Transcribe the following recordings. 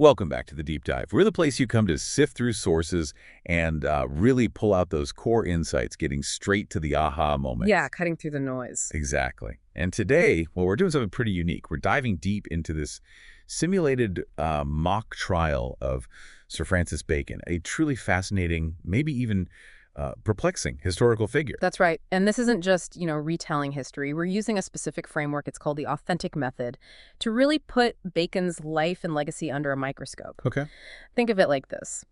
Welcome back to the Deep Dive. We're the place you come to sift through sources and really pull out those core insights, getting straight to the aha moments. Yeah, cutting through the noise. Exactly. And today, well, we're doing something pretty unique. We're diving deep into this simulated mock trial of Sir Francis Bacon, a truly fascinating, maybe even perplexing historical figure. That's right. And this isn't just, retelling history. We're using a specific framework. It's called the authentic method to really put Bacon's life and legacy under a microscope. Okay. Think of it like this.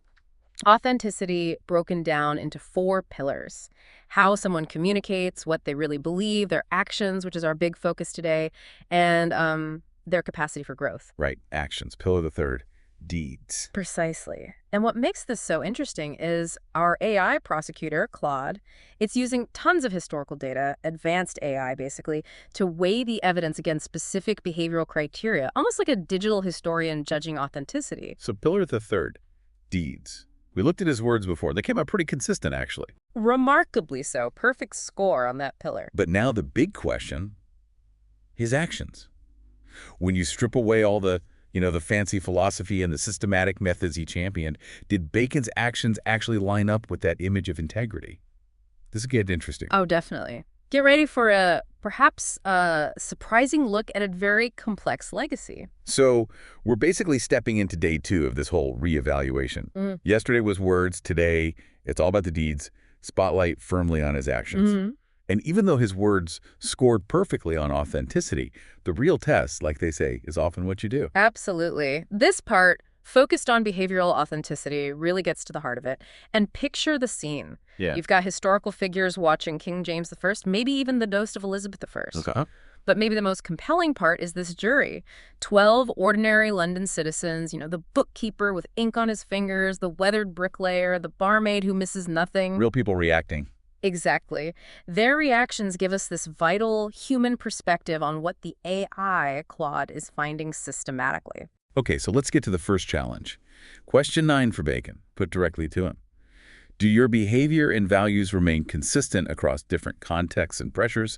Authenticity broken down into 4 pillars. How someone communicates, what they really believe, their actions, which is our big focus today, and their capacity for growth. Right. Actions. Pillar the third. Deeds. Precisely. And what makes this so interesting is our AI prosecutor, Claude, it's using tons of historical data, advanced AI basically, to weigh the evidence against specific behavioral criteria, almost like a digital historian judging authenticity. So pillar the third. Deeds. We looked at his words before. They came out pretty consistent, actually. Remarkably so. Perfect score on that pillar. But now the big question, his actions. When you strip away all the fancy philosophy and the systematic methods he championed, did Bacon's actions actually line up with that image of integrity? This is getting interesting. Oh, definitely. Get ready for perhaps a surprising look at a very complex legacy. So we're basically stepping into day 2 of this whole reevaluation. Yesterday was words. Today, it's all about the deeds. Spotlight firmly on his actions. And even though his words scored perfectly on authenticity, the real test, like they say, is often what you do. Absolutely. This part, focused on behavioral authenticity, really gets to the heart of it. And picture the scene. Yeah. You've got historical figures watching King James I, maybe even the ghost of Elizabeth I. Okay. But maybe the most compelling part is this jury. 12 ordinary London citizens, the bookkeeper with ink on his fingers, the weathered bricklayer, the barmaid who misses nothing. Real people reacting. Exactly. Their reactions give us this vital human perspective on what the AI, Claude, is finding systematically. Okay, so let's get to the first challenge. Question 9 for Bacon, put directly to him. Do your behavior and values remain consistent across different contexts and pressures?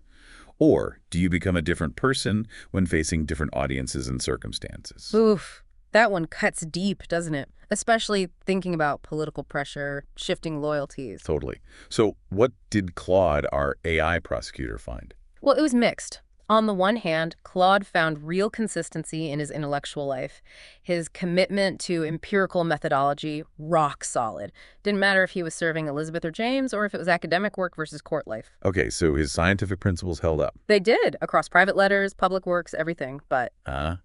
Or do you become a different person when facing different audiences and circumstances? Oof. That one cuts deep, doesn't it? Especially thinking about political pressure, shifting loyalties. Totally. So what did Claude, our AI prosecutor, find? Well, it was mixed. On the one hand, Claude found real consistency in his intellectual life. His commitment to empirical methodology, rock solid. Didn't matter if he was serving Elizabeth or James or if it was academic work versus court life. Okay, so his scientific principles held up. They did, across private letters, public works, everything, but...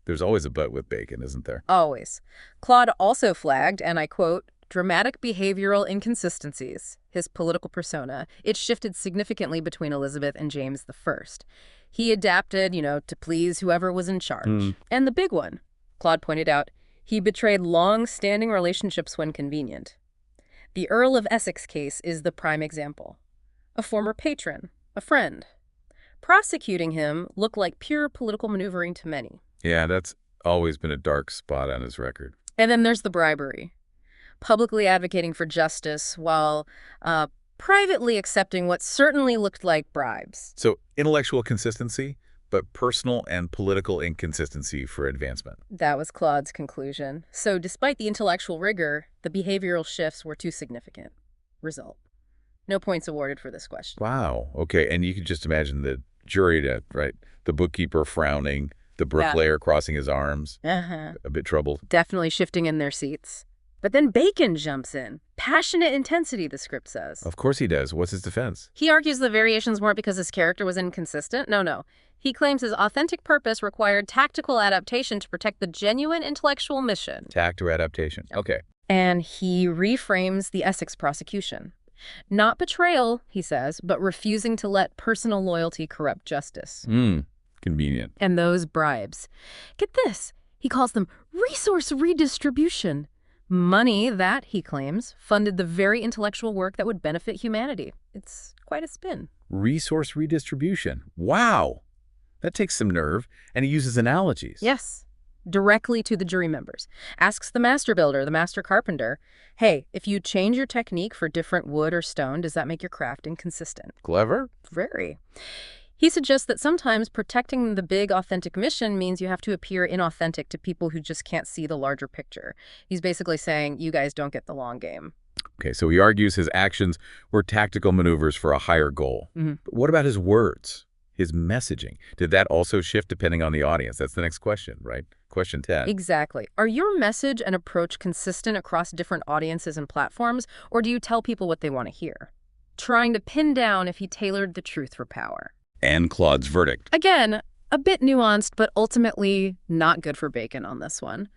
There's always a but with Bacon, isn't there? Always. Claude also flagged, and I quote, dramatic behavioral inconsistencies. His political persona, it shifted significantly between Elizabeth and James I. He adapted, to please whoever was in charge. And the big one, Claude pointed out, he betrayed long-standing relationships when convenient. The Earl of Essex case is the prime example. A former patron, a friend. Prosecuting him looked like pure political maneuvering to many. Yeah, that's always been a dark spot on his record. And then there's the bribery. Publicly advocating for justice while privately accepting what certainly looked like bribes. So intellectual consistency, but personal and political inconsistency for advancement. That was Claude's conclusion. So despite the intellectual rigor, the behavioral shifts were too significant. Result. No points awarded for this question. Wow. Okay, and you can just imagine the jury, right? The bookkeeper frowning, the bricklayer crossing his arms, a bit troubled. Definitely shifting in their seats. But then Bacon jumps in. Passionate intensity, the script says. Of course he does. What's his defense? He argues the variations weren't because his character was inconsistent. No. He claims his authentic purpose required tactical adaptation to protect the genuine intellectual mission. Tact or adaptation. Okay. And he reframes the Essex prosecution. Not betrayal, he says, but refusing to let personal loyalty corrupt justice. Convenient. And those bribes. Get this. He calls them resource redistribution. Money that, he claims, funded the very intellectual work that would benefit humanity. It's quite a spin. Resource redistribution. Wow. That takes some nerve, and he uses analogies. Yes, directly to the jury members. Asks the master builder, the master carpenter, hey, if you change your technique for different wood or stone, does that make your craft inconsistent? Clever. Very. He suggests that sometimes protecting the big, authentic mission means you have to appear inauthentic to people who just can't see the larger picture. He's basically saying, you guys don't get the long game. Okay, so he argues his actions were tactical maneuvers for a higher goal. But what about his words, his messaging? Did that also shift depending on the audience? That's the next question, right? Question 10. Exactly. Are your message and approach consistent across different audiences and platforms, or do you tell people what they want to hear? Trying to pin down if he tailored the truth for power. And Claude's verdict. Again, a bit nuanced, but ultimately not good for Bacon on this one.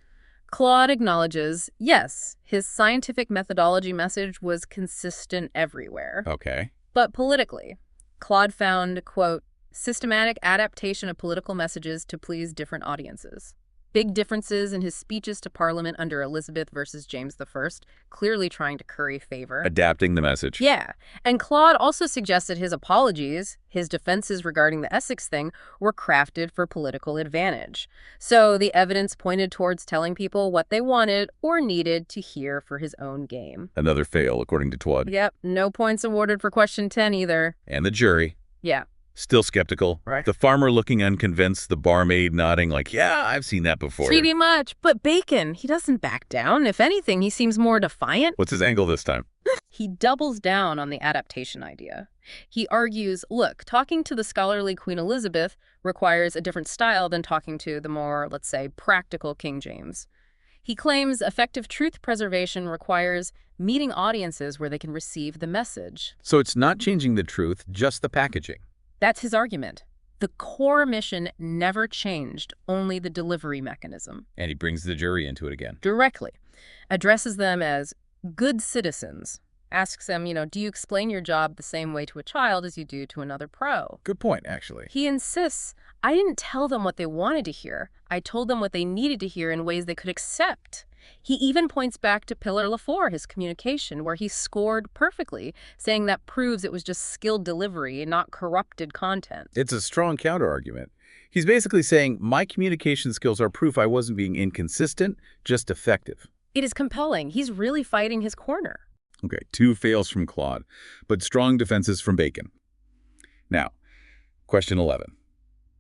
Claude acknowledges, yes, his scientific methodology message was consistent everywhere. Okay. But politically, Claude found, quote, systematic adaptation of political messages to please different audiences. Big differences in his speeches to Parliament under Elizabeth versus James I, clearly trying to curry favor. Adapting the message. Yeah. And Claude also suggested his apologies, his defenses regarding the Essex thing, were crafted for political advantage. So the evidence pointed towards telling people what they wanted or needed to hear for his own game. Another fail, according to Twud. Yep. No points awarded for question 10 either. And the jury. Yeah. Still skeptical. Right. The farmer looking unconvinced, the barmaid nodding like, yeah, I've seen that before. Pretty much. But Bacon, he doesn't back down. If anything, he seems more defiant. What's his angle this time? He doubles down on the adaptation idea. He argues, look, talking to the scholarly Queen Elizabeth requires a different style than talking to the more, let's say, practical King James. He claims effective truth preservation requires meeting audiences where they can receive the message. So it's not changing the truth, just the packaging. That's his argument. The core mission never changed, only the delivery mechanism. And he brings the jury into it again. Directly. Addresses them as good citizens. Asks them, do you explain your job the same way to a child as you do to another pro? Good point, actually. He insists, I didn't tell them what they wanted to hear. I told them what they needed to hear in ways they could accept. He even points back to Pillar Lafore, his communication, where he scored perfectly, saying that proves it was just skilled delivery, not corrupted content. It's a strong counter-argument. He's basically saying, my communication skills are proof I wasn't being inconsistent, just effective. It is compelling. He's really fighting his corner. Okay, 2 fails from Claude, but strong defenses from Bacon. Now, question 11.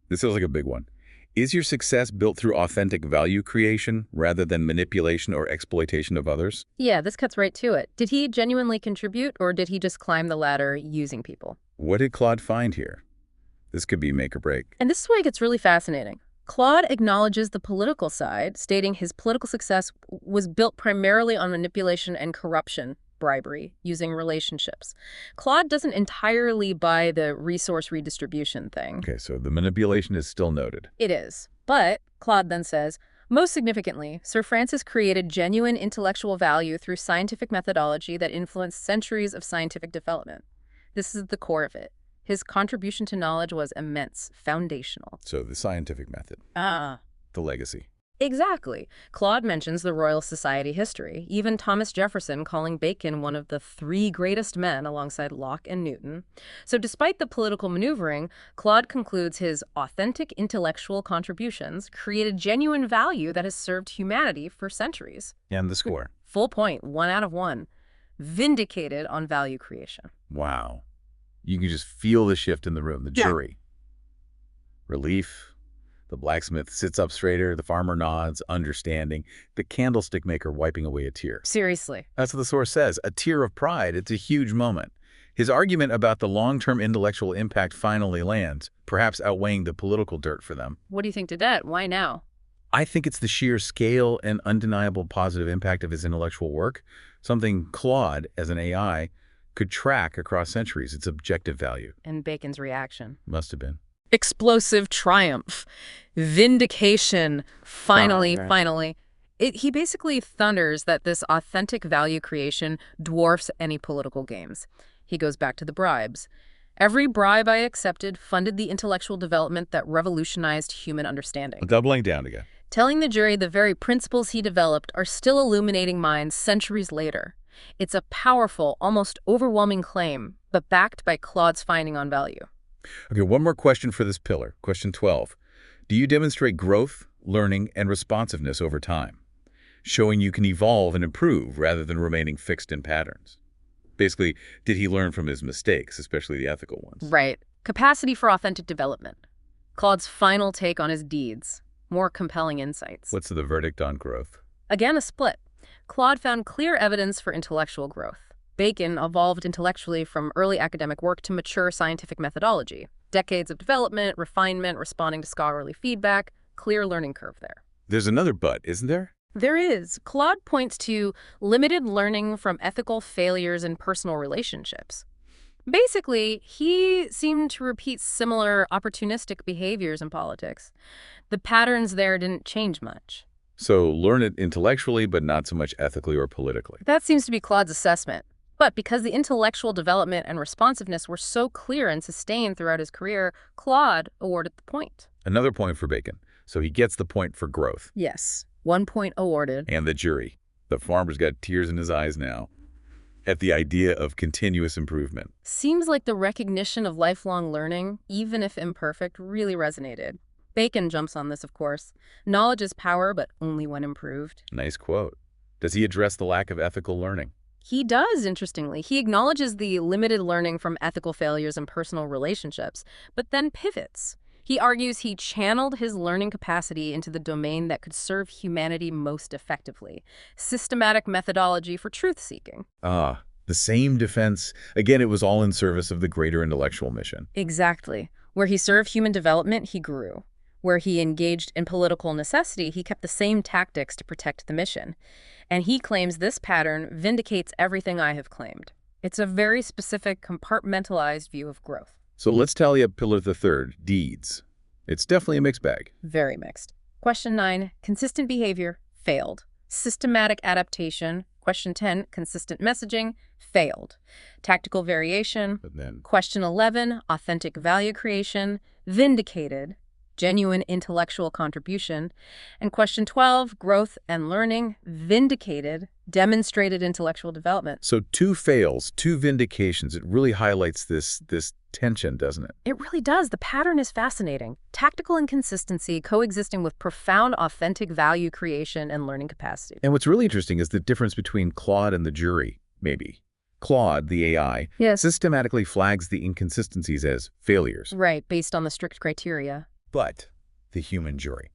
This feels like a big one. Is your success built through authentic value creation rather than manipulation or exploitation of others? Yeah, this cuts right to it. Did he genuinely contribute, or did he just climb the ladder using people? What did Claude find here? This could be make or break. And this is where it gets really fascinating. Claude acknowledges the political side, stating his political success was built primarily on manipulation and corruption, bribery, using relationships. Claude doesn't entirely buy the resource redistribution thing. Okay, so the manipulation is still noted. It is. But, Claude then says, most significantly, Sir Francis created genuine intellectual value through scientific methodology that influenced centuries of scientific development. This is the core of it. His contribution to knowledge was immense, foundational. So the scientific method. The legacy. Exactly. Claude mentions the Royal Society history, even Thomas Jefferson calling Bacon one of the 3 greatest men alongside Locke and Newton. So despite the political maneuvering, Claude concludes his authentic intellectual contributions created genuine value that has served humanity for centuries. And the score. Full point, 1 out of 1. Vindicated on value creation. Wow. You can just feel the shift in the room, the jury. Relief. The blacksmith sits up straighter, the farmer nods, understanding, the candlestick maker wiping away a tear. Seriously. That's what the source says, a tear of pride. It's a huge moment. His argument about the long-term intellectual impact finally lands, perhaps outweighing the political dirt for them. What do you think to that? Why now? I think it's the sheer scale and undeniable positive impact of his intellectual work, something Claude, as an AI, could track across centuries, its objective value. And Bacon's reaction. Must have been. Explosive triumph, vindication, finally. He basically thunders that this authentic value creation dwarfs any political games. He goes back to the bribes. Every bribe I accepted funded the intellectual development that revolutionized human understanding. Doubling down again. Telling the jury the very principles he developed are still illuminating minds centuries later. It's a powerful, almost overwhelming claim, but backed by Claude's finding on value. Okay, one more question for this pillar. Question 12. Do you demonstrate growth, learning, and responsiveness over time, showing you can evolve and improve rather than remaining fixed in patterns? Basically, did he learn from his mistakes, especially the ethical ones? Right. Capacity for authentic development. Claude's final take on his deeds. More compelling insights. What's the verdict on growth? Again, a split. Claude found clear evidence for intellectual growth. Bacon evolved intellectually from early academic work to mature scientific methodology. Decades of development, refinement, responding to scholarly feedback, clear learning curve there. There's another but, isn't there? There is. Claude points to limited learning from ethical failures in personal relationships. Basically, he seemed to repeat similar opportunistic behaviors in politics. The patterns there didn't change much. So learn it intellectually, but not so much ethically or politically. That seems to be Claude's assessment. But because the intellectual development and responsiveness were so clear and sustained throughout his career, Claude awarded the point. Another point for Bacon. So he gets the point for growth. Yes, 1 point awarded. And the jury. The farmer's got tears in his eyes now at the idea of continuous improvement. Seems like the recognition of lifelong learning, even if imperfect, really resonated. Bacon jumps on this, of course. Knowledge is power, but only when improved. Nice quote. Does he address the lack of ethical learning? He does, interestingly. He acknowledges the limited learning from ethical failures in personal relationships, but then pivots. He argues he channeled his learning capacity into the domain that could serve humanity most effectively: systematic methodology for truth-seeking. Ah, the same defense. Again, it was all in service of the greater intellectual mission. Exactly. Where he served human development, he grew. Where he engaged in political necessity, he kept the same tactics to protect the mission. And he claims this pattern vindicates everything I have claimed. It's a very specific, compartmentalized view of growth. So let's tally up pillar the third, deeds. It's definitely a mixed bag. Very mixed. Question 9, consistent behavior, failed. Systematic adaptation. Question 10, consistent messaging, failed. Tactical variation. But then, Question 11, authentic value creation, vindicated. Genuine intellectual contribution. And question 12, growth and learning, vindicated, demonstrated intellectual development. so 2 fails, 2 vindications. It really highlights this tension, doesn't it? It really does. The pattern is fascinating. Tactical inconsistency coexisting with profound authentic value creation and learning capacity. And what's really interesting is the difference between Claude and the jury, maybe. Claude, the AI, Yes. systematically flags the inconsistencies as failures. Right, based on the strict criteria. But the human jury,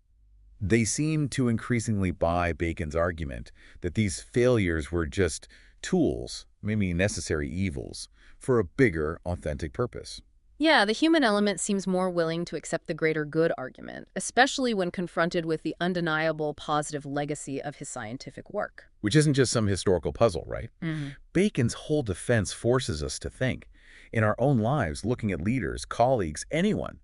they seem to increasingly buy Bacon's argument that these failures were just tools, maybe necessary evils, for a bigger, authentic purpose. Yeah, the human element seems more willing to accept the greater good argument, especially when confronted with the undeniable positive legacy of his scientific work. Which isn't just some historical puzzle, right? Bacon's whole defense forces us to think, in our own lives, looking at leaders, colleagues, anyone.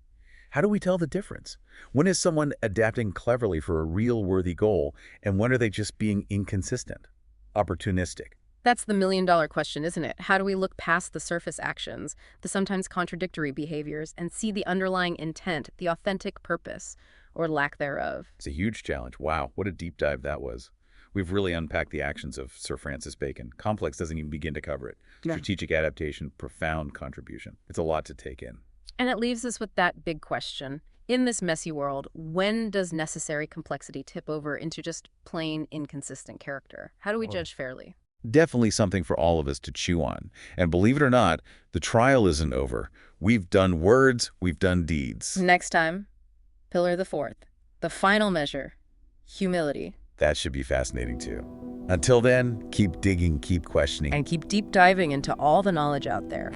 How do we tell the difference? When is someone adapting cleverly for a real worthy goal, and when are they just being inconsistent, opportunistic? That's the million-dollar question, isn't it? How do we look past the surface actions, the sometimes contradictory behaviors, and see the underlying intent, the authentic purpose, or lack thereof? It's a huge challenge. Wow, what a deep dive that was. We've really unpacked the actions of Sir Francis Bacon. Complex doesn't even begin to cover it. Yeah. Strategic adaptation, profound contribution. It's a lot to take in. And it leaves us with that big question. In this messy world, when does necessary complexity tip over into just plain inconsistent character? How do we judge fairly? Definitely something for all of us to chew on. And believe it or not, the trial isn't over. We've done words, we've done deeds. Next time, pillar the fourth, the final measure, humility. That should be fascinating too. Until then, keep digging, keep questioning. And keep deep diving into all the knowledge out there.